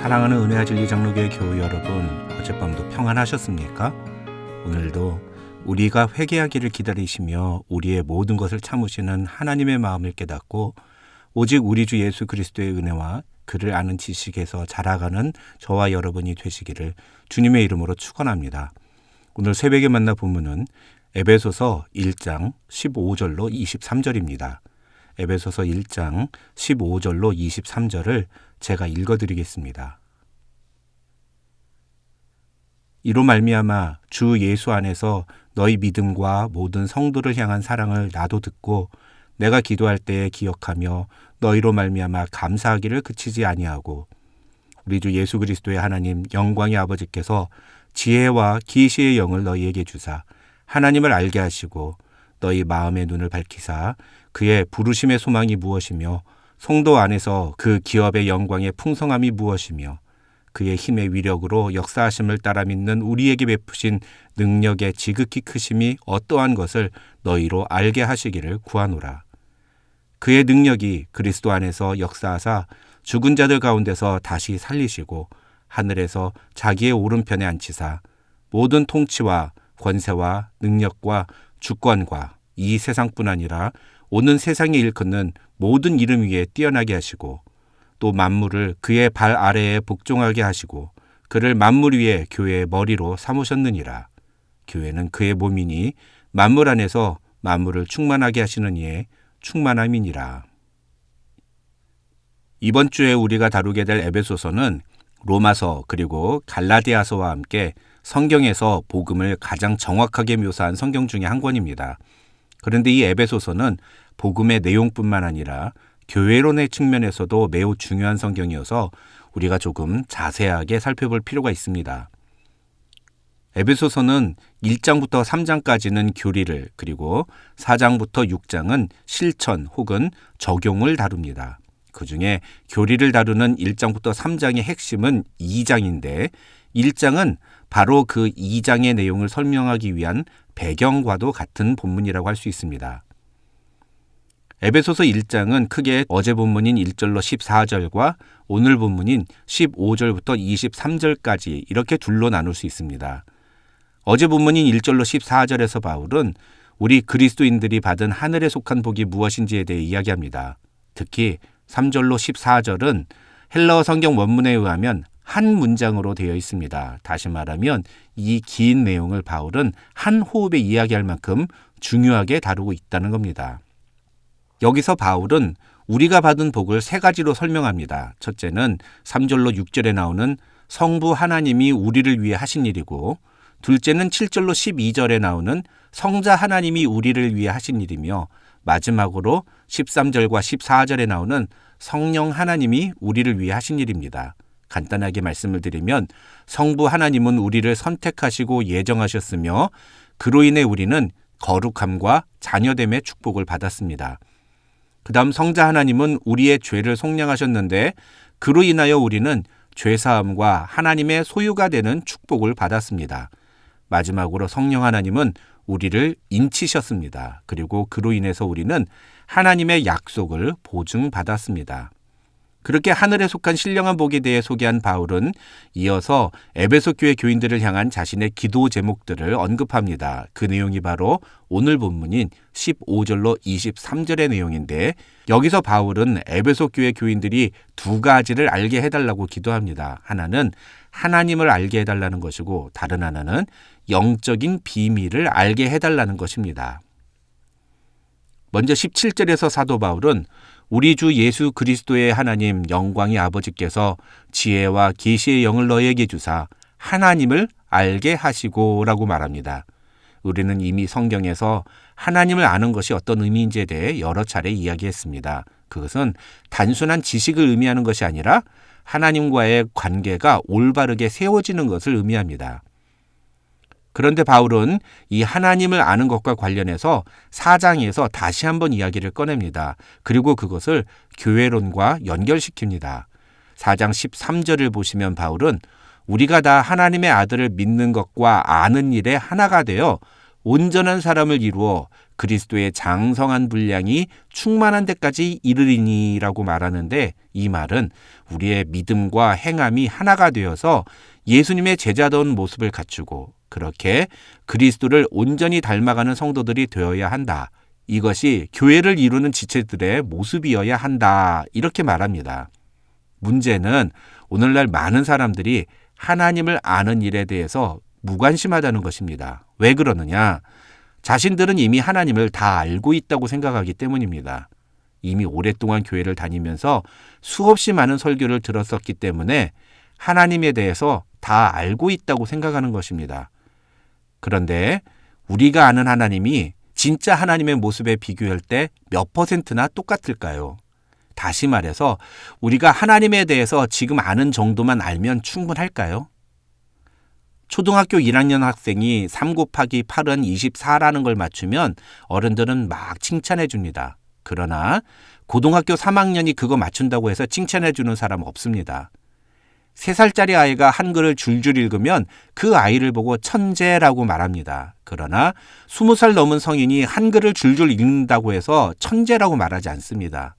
사랑하는 은혜와 진리 장로교회 교우 여러분, 어젯밤도 평안하셨습니까? 오늘도 우리가 회개하기를 기다리시며 우리의 모든 것을 참으시는 하나님의 마음을 깨닫고 오직 우리 주 예수 그리스도의 은혜와 그를 아는 지식에서 자라가는 저와 여러분이 되시기를 주님의 이름으로 축원합니다. 오늘 새벽에 만나 본문은 에베소서 1장 15절로 23절입니다. 에베소서 1장 15절로 23절을 제가 읽어드리겠습니다. 이로 말미암아 주 예수 안에서 너희 믿음과 모든 성도를 향한 사랑을 나도 듣고 내가 기도할 때에 기억하며 너희로 말미암아 감사하기를 그치지 아니하고 우리 주 예수 그리스도의 하나님 영광의 아버지께서 지혜와 계시의 영을 너희에게 주사 하나님을 알게 하시고 너희 마음의 눈을 밝히사 그의 부르심의 소망이 무엇이며 성도 안에서 그 기업의 영광의 풍성함이 무엇이며 그의 힘의 위력으로 역사하심을 따라 믿는 우리에게 베푸신 능력의 지극히 크심이 어떠한 것을 너희로 알게 하시기를 구하노라. 그의 능력이 그리스도 안에서 역사하사 죽은 자들 가운데서 다시 살리시고 하늘에서 자기의 오른편에 앉히사 모든 통치와 권세와 능력과 주권과 이 세상뿐 아니라 오는 세상에 일컫는 모든 이름 위에 뛰어나게 하시고 또 만물을 그의 발 아래에 복종하게 하시고 그를 만물 위에 교회의 머리로 삼으셨느니라. 교회는 그의 몸이니 만물 안에서 만물을 충만하게 하시는 이의 충만함이니라. 이번 주에 우리가 다루게 될 에베소서는 로마서 그리고 갈라디아서와 함께 성경에서 복음을 가장 정확하게 묘사한 성경 중에 한 권입니다. 그런데 이 에베소서는 복음의 내용뿐만 아니라 교회론의 측면에서도 매우 중요한 성경이어서 우리가 조금 자세하게 살펴볼 필요가 있습니다. 에베소서는 1장부터 3장까지는 교리를 그리고 4장부터 6장은 실천 혹은 적용을 다룹니다. 그 중에 교리를 다루는 1장부터 3장의 핵심은 2장인데 1장은 바로 그 2장의 내용을 설명하기 위한 배경과도 같은 본문이라고 할 수 있습니다. 에베소서 1장은 크게 어제 본문인 1절로 14절과 오늘 본문인 15절부터 23절까지 이렇게 둘로 나눌 수 있습니다. 어제 본문인 1절로 14절에서 바울은 우리 그리스도인들이 받은 하늘에 속한 복이 무엇인지에 대해 이야기합니다. 특히 3절로 14절은 헬라어 성경 원문에 의하면 한 문장으로 되어 있습니다. 다시 말하면 이 긴 내용을 바울은 한 호흡에 이야기할 만큼 중요하게 다루고 있다는 겁니다. 여기서 바울은 우리가 받은 복을 세 가지로 설명합니다. 첫째는 3절로 6절에 나오는 성부 하나님이 우리를 위해 하신 일이고 둘째는 7절로 12절에 나오는 성자 하나님이 우리를 위해 하신 일이며 마지막으로 13절과 14절에 나오는 성령 하나님이 우리를 위해 하신 일입니다. 간단하게 말씀을 드리면 성부 하나님은 우리를 선택하시고 예정하셨으며 그로 인해 우리는 거룩함과 자녀됨의 축복을 받았습니다. 그 다음 성자 하나님은 우리의 죄를 속량하셨는데 그로 인하여 우리는 죄사함과 하나님의 소유가 되는 축복을 받았습니다. 마지막으로 성령 하나님은 우리를 인치셨습니다. 그리고 그로 인해서 우리는 하나님의 약속을 보증받았습니다. 그렇게 하늘에 속한 신령한 복에 대해 소개한 바울은 이어서 에베소 교회 교인들을 향한 자신의 기도 제목들을 언급합니다. 그 내용이 바로 오늘 본문인 15절로 23절의 내용인데 여기서 바울은 에베소 교회 교인들이 두 가지를 알게 해달라고 기도합니다. 하나는 하나님을 알게 해달라는 것이고 다른 하나는 영적인 비밀을 알게 해달라는 것입니다. 먼저 17절에서 사도 바울은 우리 주 예수 그리스도의 하나님 영광의 아버지께서 지혜와 계시의 영을 너희에게 주사 하나님을 알게 하시고 라고 말합니다. 우리는 이미 성경에서 하나님을 아는 것이 어떤 의미인지에 대해 여러 차례 이야기했습니다. 그것은 단순한 지식을 의미하는 것이 아니라 하나님과의 관계가 올바르게 세워지는 것을 의미합니다. 그런데 바울은 이 하나님을 아는 것과 관련해서 4장에서 다시 한번 이야기를 꺼냅니다. 그리고 그것을 교회론과 연결시킵니다. 4장 13절을 보시면 바울은 우리가 다 하나님의 아들을 믿는 것과 아는 일에 하나가 되어 온전한 사람을 이루어 그리스도의 장성한 분량이 충만한 데까지 이르리니라고 말하는데, 이 말은 우리의 믿음과 행함이 하나가 되어서 예수님의 제자다운 모습을 갖추고 그렇게 그리스도를 온전히 닮아가는 성도들이 되어야 한다. 이것이 교회를 이루는 지체들의 모습이어야 한다. 이렇게 말합니다. 문제는 오늘날 많은 사람들이 하나님을 아는 일에 대해서 무관심하다는 것입니다. 왜 그러느냐? 자신들은 이미 하나님을 다 알고 있다고 생각하기 때문입니다. 이미 오랫동안 교회를 다니면서 수없이 많은 설교를 들었었기 때문에 하나님에 대해서 다 알고 있다고 생각하는 것입니다. 그런데 우리가 아는 하나님이 진짜 하나님의 모습에 비교할 때 몇 %나 똑같을까요? 다시 말해서 우리가 하나님에 대해서 지금 아는 정도만 알면 충분할까요? 초등학교 1학년 학생이 3 곱하기 8은 24라는 걸 맞추면 어른들은 막 칭찬해 줍니다. 그러나 고등학교 3학년이 그거 맞춘다고 해서 칭찬해 주는 사람 없습니다. 3살짜리 아이가 한글을 줄줄 읽으면 그 아이를 보고 천재라고 말합니다. 그러나 20살 넘은 성인이 한글을 줄줄 읽는다고 해서 천재라고 말하지 않습니다.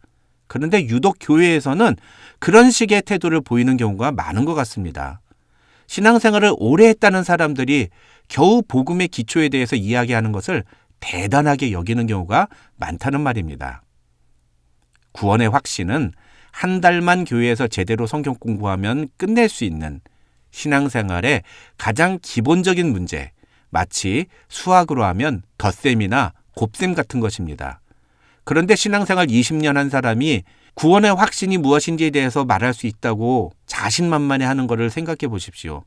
그런데 유독 교회에서는 그런 식의 태도를 보이는 경우가 많은 것 같습니다. 신앙생활을 오래 했다는 사람들이 겨우 복음의 기초에 대해서 이야기하는 것을 대단하게 여기는 경우가 많다는 말입니다. 구원의 확신은 한 달만 교회에서 제대로 성경 공부하면 끝낼 수 있는 신앙생활의 가장 기본적인 문제, 마치 수학으로 하면 덧셈이나 곱셈 같은 것입니다. 그런데 신앙생활 20년 한 사람이 구원의 확신이 무엇인지에 대해서 말할 수 있다고 자신만만해 하는 것을 생각해 보십시오.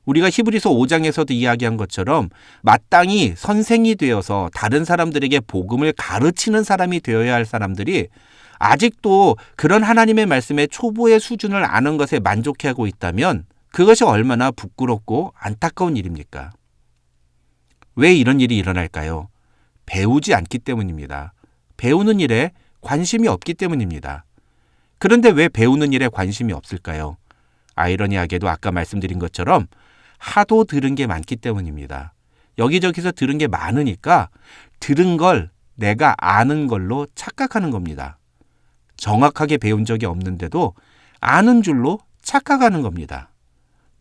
우리가 히브리서 5장에서도 이야기한 것처럼 마땅히 선생이 되어서 다른 사람들에게 복음을 가르치는 사람이 되어야 할 사람들이 아직도 그런 하나님의 말씀의 초보의 수준을 아는 것에 만족해하고 있다면 그것이 얼마나 부끄럽고 안타까운 일입니까? 왜 이런 일이 일어날까요? 배우지 않기 때문입니다. 배우는 일에 관심이 없기 때문입니다. 그런데 왜 배우는 일에 관심이 없을까요? 아이러니하게도 아까 말씀드린 것처럼 하도 들은 게 많기 때문입니다. 여기저기서 들은 게 많으니까 들은 걸 내가 아는 걸로 착각하는 겁니다. 정확하게 배운 적이 없는데도 아는 줄로 착각하는 겁니다.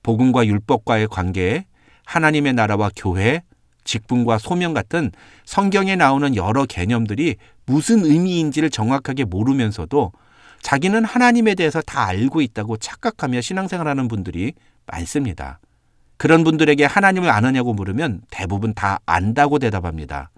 복음과 율법과의 관계에 하나님의 나라와 교회, 직분과 소명 같은 성경에 나오는 여러 개념들이 무슨 의미인지를 정확하게 모르면서도 자기는 하나님에 대해서 다 알고 있다고 착각하며 신앙생활하는 분들이 많습니다. 그런 분들에게 하나님을 아느냐고 물으면 대부분 다 안다고 대답합니다.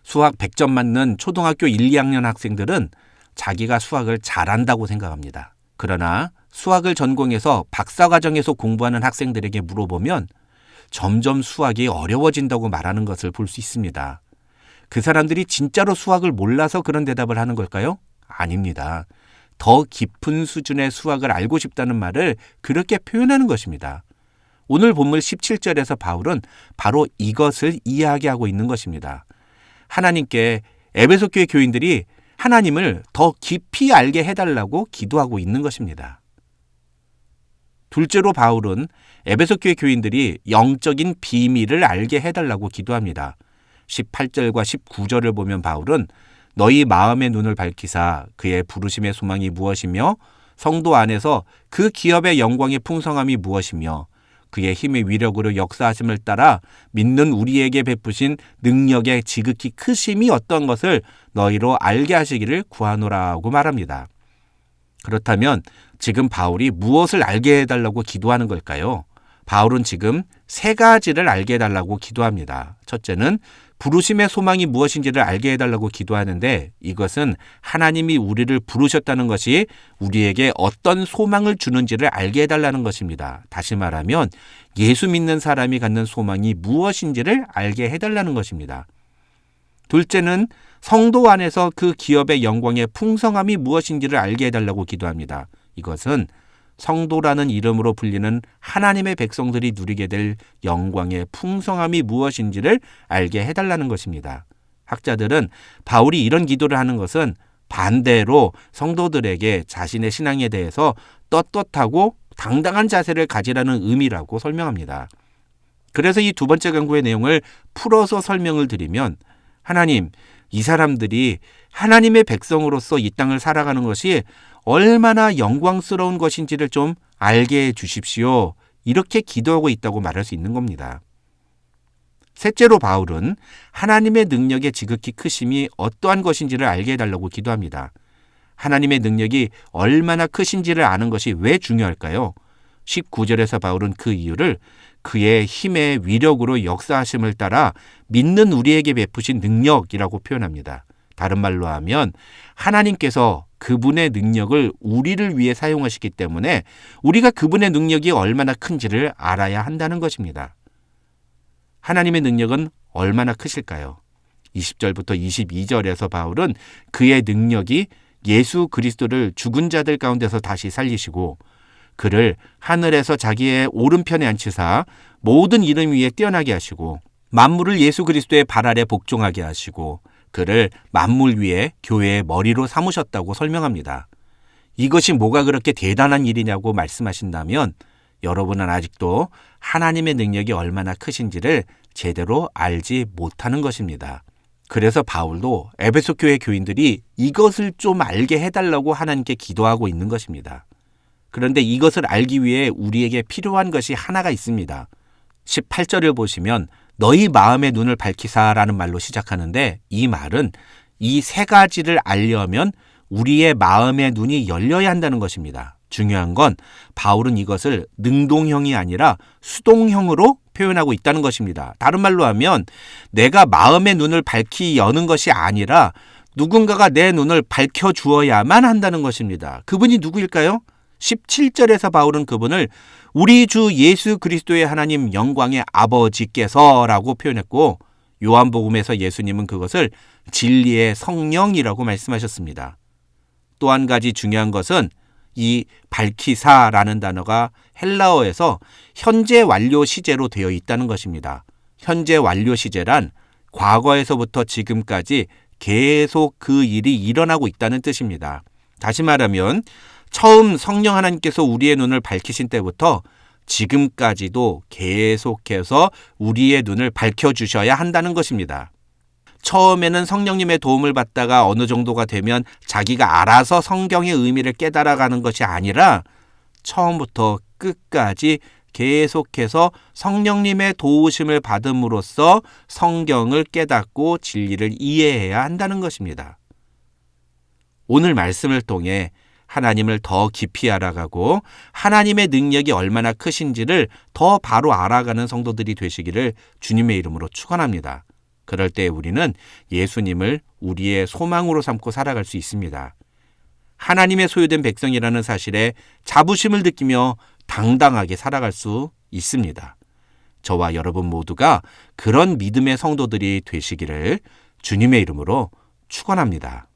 수학 100점 맞는 초등학교 1, 2학년 학생들은 자기가 수학을 잘한다고 생각합니다. 그러나 수학을 전공해서 박사과정에서 공부하는 학생들에게 물어보면 점점 수학이 어려워진다고 말하는 것을 볼 수 있습니다. 그 사람들이 진짜로 수학을 몰라서 그런 대답을 하는 걸까요? 아닙니다. 더 깊은 수준의 수학을 알고 싶다는 말을 그렇게 표현하는 것입니다. 오늘 본문 17절에서 바울은 바로 이것을 이야기하고 있는 것입니다. 하나님께 에베소 교회 교인들이 하나님을 더 깊이 알게 해달라고 기도하고 있는 것입니다. 둘째로 바울은 에베소 교회 교인들이 영적인 비밀을 알게 해달라고 기도합니다. 18절과 19절을 보면 바울은 너희 마음의 눈을 밝히사 그의 부르심의 소망이 무엇이며 성도 안에서 그 기업의 영광의 풍성함이 무엇이며 그의 힘의 위력으로 역사하심을 따라 믿는 우리에게 베푸신 능력의 지극히 크심이 어떤 것을 너희로 알게 하시기를 구하노라고 말합니다. 그렇다면 지금 바울이 무엇을 알게 해달라고 기도하는 걸까요? 바울은 지금 3가지를 알게 해달라고 기도합니다. 첫째는 부르심의 소망이 무엇인지를 알게 해달라고 기도하는데 이것은 하나님이 우리를 부르셨다는 것이 우리에게 어떤 소망을 주는지를 알게 해달라는 것입니다. 다시 말하면 예수 믿는 사람이 갖는 소망이 무엇인지를 알게 해달라는 것입니다. 둘째는 성도 안에서 그 기업의 영광의 풍성함이 무엇인지를 알게 해달라고 기도합니다. 이것은 성도라는 이름으로 불리는 하나님의 백성들이 누리게 될 영광의 풍성함이 무엇인지를 알게 해달라는 것입니다. 학자들은 바울이 이런 기도를 하는 것은 반대로 성도들에게 자신의 신앙에 대해서 떳떳하고 당당한 자세를 가지라는 의미라고 설명합니다. 그래서 이 두 번째 강구의 내용을 풀어서 설명을 드리면 하나님, 이 사람들이 하나님의 백성으로서 이 땅을 살아가는 것이 얼마나 영광스러운 것인지를 좀 알게 해 주십시오. 이렇게 기도하고 있다고 말할 수 있는 겁니다. 셋째로 바울은 하나님의 능력의 지극히 크심이 어떠한 것인지를 알게 해달라고 기도합니다. 하나님의 능력이 얼마나 크신지를 아는 것이 왜 중요할까요? 19절에서 바울은 그 이유를 그의 힘의 위력으로 역사하심을 따라 믿는 우리에게 베푸신 능력이라고 표현합니다. 다른 말로 하면 하나님께서 그분의 능력을 우리를 위해 사용하시기 때문에 우리가 그분의 능력이 얼마나 큰지를 알아야 한다는 것입니다. 하나님의 능력은 얼마나 크실까요? 20절부터 22절에서 바울은 그의 능력이 예수 그리스도를 죽은 자들 가운데서 다시 살리시고 그를 하늘에서 자기의 오른편에 앉히사 모든 이름 위에 뛰어나게 하시고 만물을 예수 그리스도의 발 아래 복종하게 하시고 그를 만물 위에 교회의 머리로 삼으셨다고 설명합니다. 이것이 뭐가 그렇게 대단한 일이냐고 말씀하신다면 여러분은 아직도 하나님의 능력이 얼마나 크신지를 제대로 알지 못하는 것입니다. 그래서 바울도 에베소 교회 교인들이 이것을 좀 알게 해달라고 하나님께 기도하고 있는 것입니다. 그런데 이것을 알기 위해 우리에게 필요한 것이 하나가 있습니다. 18절을 보시면 너희 마음의 눈을 밝히사라는 말로 시작하는데 이 말은 이 세 가지를 알려면 우리의 마음의 눈이 열려야 한다는 것입니다. 중요한 건 바울은 이것을 능동형이 아니라 수동형으로 표현하고 있다는 것입니다. 다른 말로 하면 내가 마음의 눈을 밝히 여는 것이 아니라 누군가가 내 눈을 밝혀주어야만 한다는 것입니다. 그분이 누구일까요? 17절에서 바울은 그분을 우리 주 예수 그리스도의 하나님 영광의 아버지께서라고 표현했고 요한복음에서 예수님은 그것을 진리의 성령이라고 말씀하셨습니다. 또 한 가지 중요한 것은 이 밝히사라는 단어가 헬라어에서 현재 완료 시제로 되어 있다는 것입니다. 현재 완료 시제란 과거에서부터 지금까지 계속 그 일이 일어나고 있다는 뜻입니다. 다시 말하면 처음 성령 하나님께서 우리의 눈을 밝히신 때부터 지금까지도 계속해서 우리의 눈을 밝혀주셔야 한다는 것입니다. 처음에는 성령님의 도움을 받다가 어느 정도가 되면 자기가 알아서 성경의 의미를 깨달아가는 것이 아니라 처음부터 끝까지 계속해서 성령님의 도우심을 받음으로써 성경을 깨닫고 진리를 이해해야 한다는 것입니다. 오늘 말씀을 통해 하나님을 더 깊이 알아가고 하나님의 능력이 얼마나 크신지를 더 바로 알아가는 성도들이 되시기를 주님의 이름으로 축원합니다. 그럴 때 우리는 예수님을 우리의 소망으로 삼고 살아갈 수 있습니다. 하나님의 소유된 백성이라는 사실에 자부심을 느끼며 당당하게 살아갈 수 있습니다. 저와 여러분 모두가 그런 믿음의 성도들이 되시기를 주님의 이름으로 축원합니다.